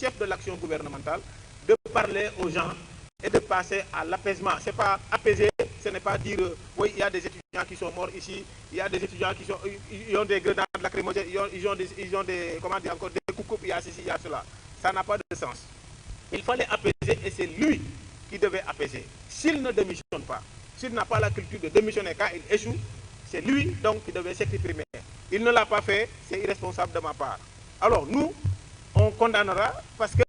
chef de l'action gouvernementale de parler aux gens et de passer à l'apaisement. C'est pas apaiser, ce n'est pas dire oui, il y a des étudiants qui sont morts ici, il y a des étudiants qui ont des grenades lacrymogènes, ils ont des comment dire encore, des coucoupes, il y a ceci, il y a cela. Ça n'a pas de sens. Il fallait apaiser et c'est lui qui devait apaiser. S'il ne démissionne pas, s'il n'a pas la culture de démissionner quand il échoue, c'est lui donc qui devait s'exprimer. Il ne l'a pas fait, c'est irresponsable de ma part. Alors nous, on condamnera parce que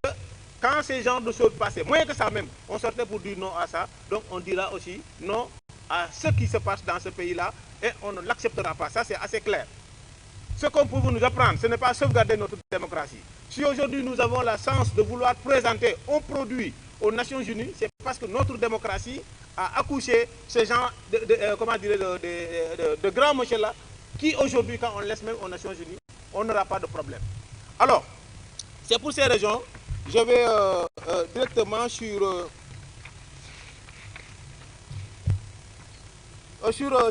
quand ces genres de choses passaient, moins que ça même, on sortait pour dire non à ça, donc on dira aussi non à ce qui se passe dans ce pays-là et on ne l'acceptera pas. Ça c'est assez clair. Ce qu'on peut nous apprendre, ce n'est pas sauvegarder notre démocratie. Si aujourd'hui nous avons la chance de vouloir présenter un produit aux Nations Unies, c'est parce que notre démocratie a accouché ce genre de grands monsieur-là, qui aujourd'hui, quand on laisse même aux Nations Unies, on n'aura pas de problème. Alors, c'est pour ces raisons, je vais directement sur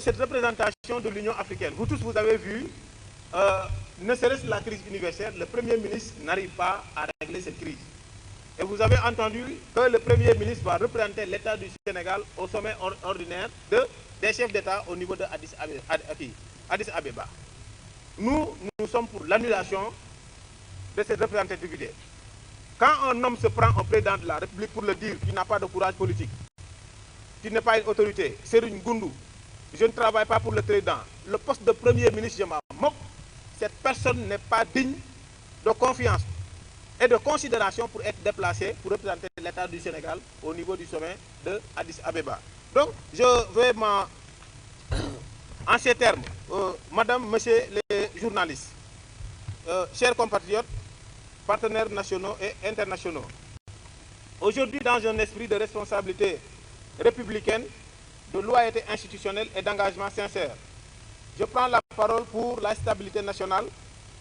cette représentation de l'Union africaine. Vous tous, vous avez vu, ne serait-ce la crise universitaire, le Premier ministre n'arrive pas à régler cette crise. Et vous avez entendu que le Premier ministre va représenter l'État du Sénégal au sommet ordinaire des chefs d'État au niveau de Addis Abeba. Nous sommes pour l'annulation de cette représentativité. Quand un homme se prend au président de la République pour le dire qu'il n'a pas de courage politique, qu'il n'est pas une autorité, Serigne Goundou, je ne travaille pas pour le président, le poste de Premier ministre, je m'en moque, cette personne n'est pas digne de confiance et de considération pour être déplacée pour représenter l'État du Sénégal au niveau du sommet de Addis Abeba. Donc, je vais en ces termes, madame, monsieur les journalistes, chers compatriotes, partenaires nationaux et internationaux, aujourd'hui, dans un esprit de responsabilité républicaine, de loyauté institutionnelle et d'engagement sincère, je prends la parole pour la stabilité nationale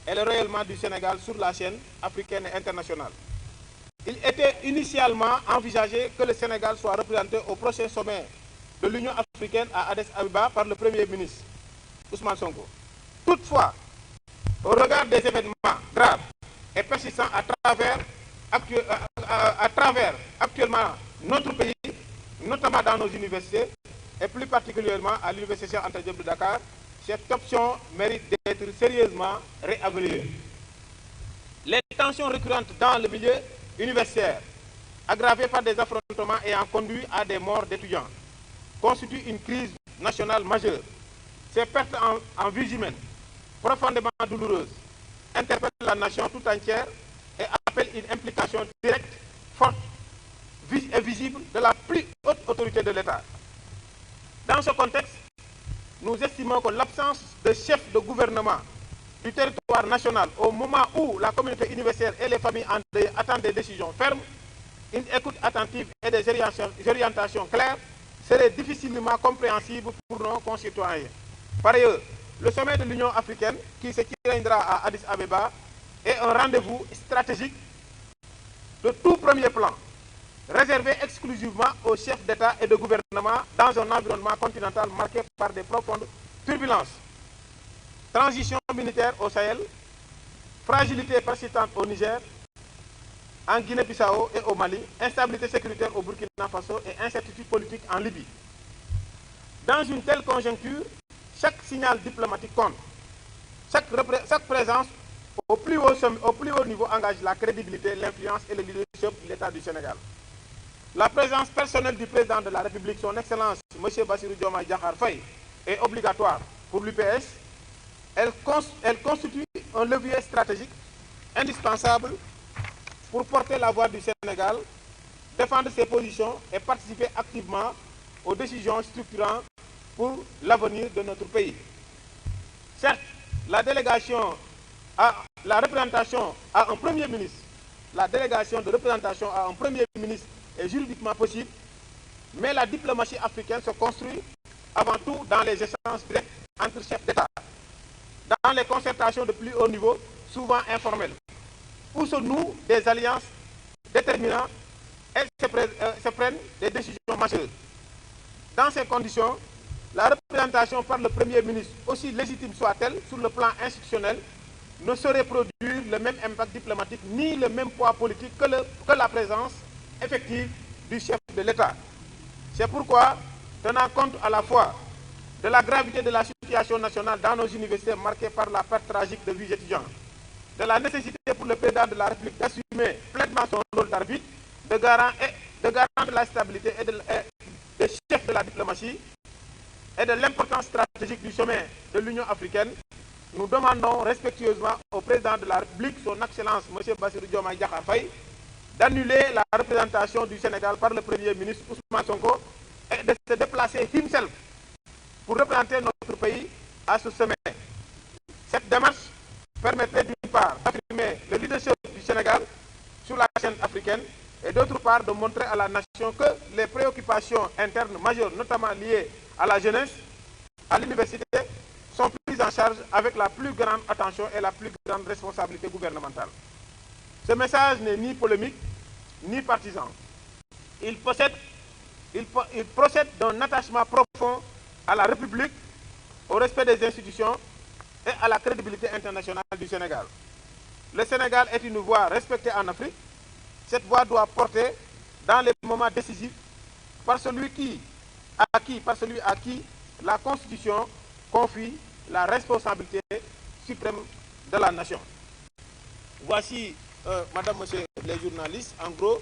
et le rayonnement du Sénégal sur la scène africaine et internationale. Il était initialement envisagé que le Sénégal soit représenté au prochain sommet de l'Union africaine à Addis Abeba par le Premier ministre, Ousmane Sonko. Toutefois, au regard des événements graves et persistants à travers actuellement notre pays, notamment dans nos universités, et plus particulièrement à l'Université Cheikh Anta Diop de Dakar, cette option mérite d'être sérieusement réévaluée. Les tensions récurrentes dans le milieu universitaire, aggravées par des affrontements ayant conduit à des morts d'étudiants, constituent une crise nationale majeure. Ces pertes en vie humaine, profondément douloureuses, interpellent la nation tout entière et appellent une implication directe, forte et visible de la plus haute autorité de l'État. Dans ce contexte, nous estimons que l'absence de chef de gouvernement du territoire national au moment où la communauté universitaire et les familles attendent des décisions fermes, une écoute attentive et des orientations claires serait difficilement compréhensible pour nos concitoyens. Par ailleurs, le sommet de l'Union africaine qui se tiendra à Addis Abeba est un rendez-vous stratégique de tout premier plan, réservé exclusivement aux chefs d'État et de gouvernement dans un environnement continental marqué par des profondes turbulences. Transition militaire au Sahel, fragilité persistante au Niger, en Guinée-Bissau et au Mali, instabilité sécuritaire au Burkina Faso et incertitude politique en Libye. Dans une telle conjoncture, chaque signal diplomatique compte. Chaque présence au plus haut niveau engage la crédibilité, l'influence et le leadership de l'État du Sénégal. La présence personnelle du président de la République, son Excellence M. Bassirou Diomaye Diakhar Faye, est obligatoire pour l'UPS. Elle constitue un levier stratégique indispensable pour porter la voix du Sénégal, défendre ses positions et participer activement aux décisions structurantes pour l'avenir de notre pays. Certes, la représentation à un Premier ministre, la délégation de représentation à un Premier ministre est juridiquement possible, mais la diplomatie africaine se construit avant tout dans les échanges directs entre chefs d'État, dans les concertations de plus haut niveau, souvent informelles, où se nouent des alliances déterminantes et se prennent des décisions majeures. Dans ces conditions, la représentation par le Premier ministre, aussi légitime soit-elle sur le plan institutionnel, ne saurait produire le même impact diplomatique ni le même poids politique que la présence effective du chef de l'État. C'est pourquoi, tenant compte à la fois de la gravité de la situation nationale dans nos universités marquée par la perte tragique de vies étudiants, de la nécessité pour le président de la République d'assumer pleinement son rôle d'arbitre, de garant de la stabilité et de chef de la diplomatie, et de l'importance stratégique du chemin de l'Union africaine, nous demandons respectueusement au président de la République, son Excellence M. Bassirou Diomaye Diakhar Faye, d'annuler la représentation du Sénégal par le Premier ministre Ousmane Sonko et de se déplacer himself pour représenter notre pays à ce sommet. Cette démarche permettrait d'une part d'affirmer le leadership du Sénégal sur la scène africaine et d'autre part de montrer à la nation que les préoccupations internes majeures, notamment liées à la jeunesse, à l'université, sont prises en charge avec la plus grande attention et la plus grande responsabilité gouvernementale. Ce message n'est ni polémique, ni partisan. Il procède d'un attachement profond à la République, au respect des institutions et à la crédibilité internationale du Sénégal. Le Sénégal est une voix respectée en Afrique. Cette voix doit porter dans les moments décisifs par celui à qui la Constitution confie la responsabilité suprême de la nation. Voici, Madame, Monsieur les journalistes, en gros,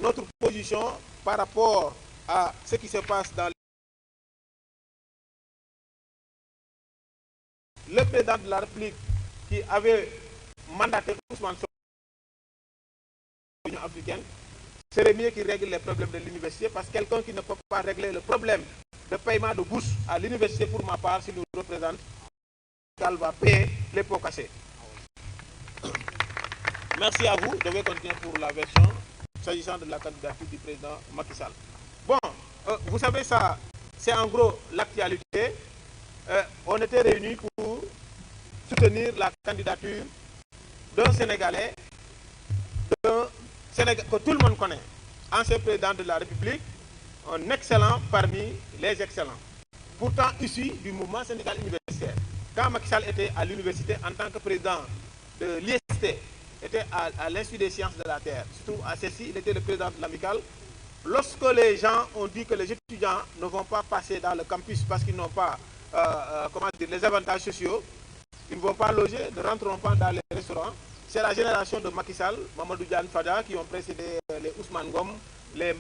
notre position par rapport à ce qui se passe dans le président de la République qui avait mandaté Ousmane Sonko à l'Union africaine. Serait mieux qu'il règle les problèmes de l'université, parce que quelqu'un qui ne peut pas régler le problème de paiement de bourse à l'université, pour ma part, s'il nous représente, il va payer les pots cassés. Merci à vous. Je vais continuer pour la version s'agissant de la candidature du président Macky Sall. Bon, vous savez, ça, c'est en gros l'actualité. On était réunis pour soutenir la candidature d'un Sénégalais, que tout le monde connaît, ancien président de la République, un excellent parmi les excellents, pourtant issu du mouvement syndical universitaire. Quand Macky Sall était à l'université en tant que président de l'IST, était à l'Institut des sciences de la Terre, surtout à celle-ci, il était le président de l'amicale. Lorsque les gens ont dit que les étudiants ne vont pas passer dans le campus parce qu'ils n'ont pas les avantages sociaux, ils ne vont pas loger, ne rentreront pas dans les restaurants, c'est la génération de Macky Sall, Mamadou Diane Fada, qui ont précédé les Ousmane Ngom, les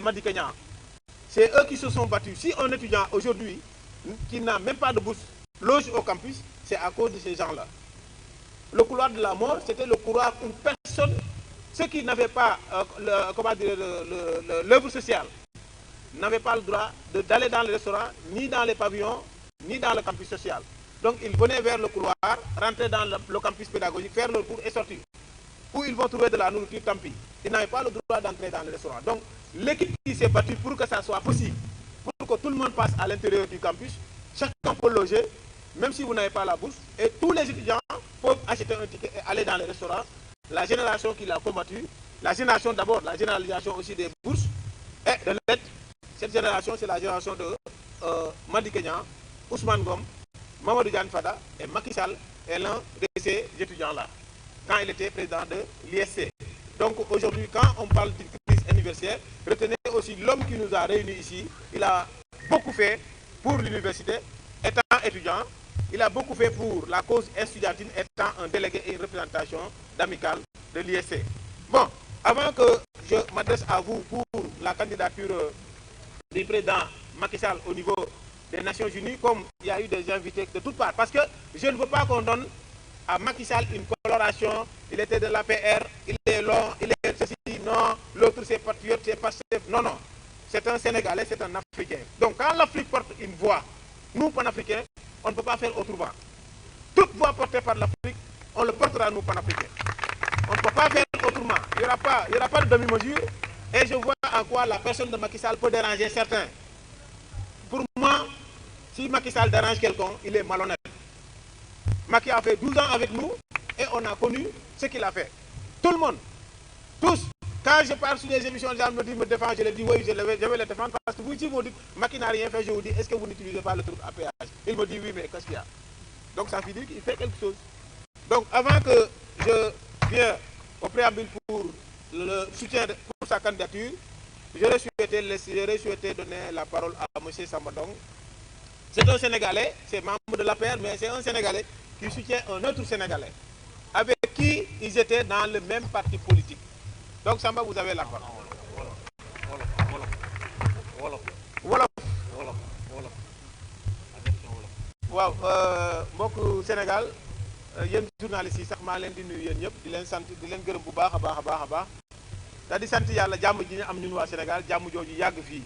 Madi Kenyan. C'est eux qui se sont battus. Si un étudiant aujourd'hui qui n'a même pas de bourse loge au campus, c'est à cause de ces gens-là. Le couloir de la mort, c'était le couloir où personne, ceux qui n'avaient pas l'œuvre sociale, n'avaient pas le droit d'aller dans les restaurants, ni dans les pavillons, ni dans le campus social. Donc ils venaient vers le couloir, rentrer dans le campus pédagogique, faire leur cours et sortir. Où ils vont trouver de la nourriture, tant pis. Ils n'avaient pas le droit d'entrer dans le restaurant. Donc l'équipe qui s'est battue pour que ça soit possible, pour que tout le monde passe à l'intérieur du campus, chacun peut loger, même si vous n'avez pas la bourse, et tous les étudiants peuvent acheter un ticket et aller dans les restaurants. La génération qui l'a combattu, la génération d'abord, la généralisation aussi des bourses et de l'aide. Cette génération, c'est la génération de Madi Kenyan, Ousmane Ngom, Mamadou Diane Fada et Macky Sall est l'un de ces étudiants-là, quand il était président de l'ISC. Donc aujourd'hui, quand on parle d'une crise universitaire, retenez aussi l'homme qui nous a réunis ici. Il a beaucoup fait pour l'université, étant étudiant. Il a beaucoup fait pour la cause estudiantine, étant un délégué et une représentation d'amicale de l'ISC. Bon, avant que je m'adresse à vous pour la candidature du président Macky Sall au niveau des Nations Unies, comme il y a eu des invités de toutes parts, parce que je ne veux pas qu'on donne à Macky Sall une coloration, il était de l'APR, il est long, il est ceci, non, l'autre c'est patriote, c'est pas chef. Non, non, c'est un Sénégalais, c'est un Africain. Donc quand l'Afrique porte une voix, nous, panafricains, on ne peut pas faire autrement. Toute voix portée par l'Afrique, on le portera nous, panafricains. On ne peut pas faire autrement. Il n'y aura pas de demi-mesure. Et je vois en quoi la personne de Macky Sall peut déranger certains. Pour moi, si Macky Sall dérange quelqu'un, il est malhonnête. Macky a fait 12 ans avec nous et on a connu ce qu'il a fait. Tout le monde, tous. Quand je parle sur les émissions, les gens me disent me défendre, je les dis oui, je vais les défendre. Parce que vous, si vous dites Macky n'a rien fait, je vous dis est-ce que vous n'utilisez pas le truc à péage? Il me dit oui, mais qu'est-ce qu'il y a? Donc ça veut dire qu'il fait quelque chose. Donc avant que je vienne au préambule pour le soutien pour sa candidature, j'aurais souhaité donner la parole à M. Sambadong. C'est un Sénégalais, c'est membre de l'APR, mais c'est un Sénégalais qui soutient un autre Sénégalais, avec qui ils étaient dans le même parti politique. Donc Samba, vous avez la parole. Wolof. waaw mbokk Sénégal yéen journalistes yi sax maa leen di nuyu yéen ñëpp di leen sant di leen gërëm bu baax a baax te di sant yàlla jàmm ji ñu am ñun waa Sénégal jàmm jooju yàgg fii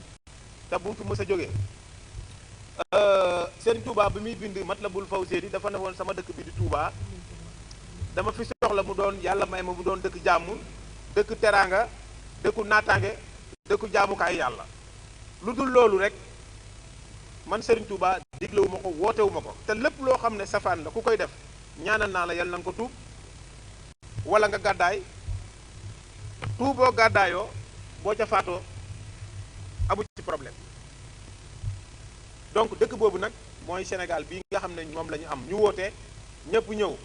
te bu mu fi mës a jógee Serigne Touba bi muy bind Matlabul Fawzeyni dafa ne woon sama dëkk bi di Touba dama fi soxla mu doon yàlla may ma mu doon dëkk jàmm dëkk teraanga dëkku naataange dëkku jaamukaay yàlla lu dul loolu rek man Serigne Touba diglewu ma ko wootewu ma ko te lépp loo xam ne safaan la ku koy def ñaanal naa la yal na nga ko tuub wala nga gàddaay tuuboo gàddaayoo boo ca faatoo amu ci problème. Donc dëkk boobu nag mooy Sénégal bii nga xam ne moom la ñu am ñu woote ñëpp ñëw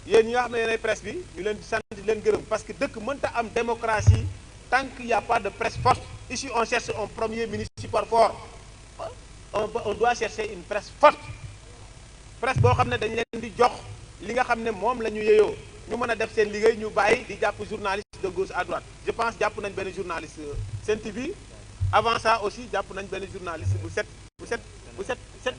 yéen ñi nga xam ne yéenay presse bi ñu leen di sant di leen gërëm parce que dëkk mënta am démocratie tant qu'il y a pas de presse forte. Ici on cherche un premier ministre super fort. On doit chercher une presse forte presse boo xam ne dañ leen di jox li nga xam ne moom la ñu yeyoo ñu mën a def seen liggéey ñu bàyyi di jàpp journaliste de gauche à droite. Je pense jàpp nañ benn journaliste Sen TV avant ça aussi jàpp nañ benn journaliste bu set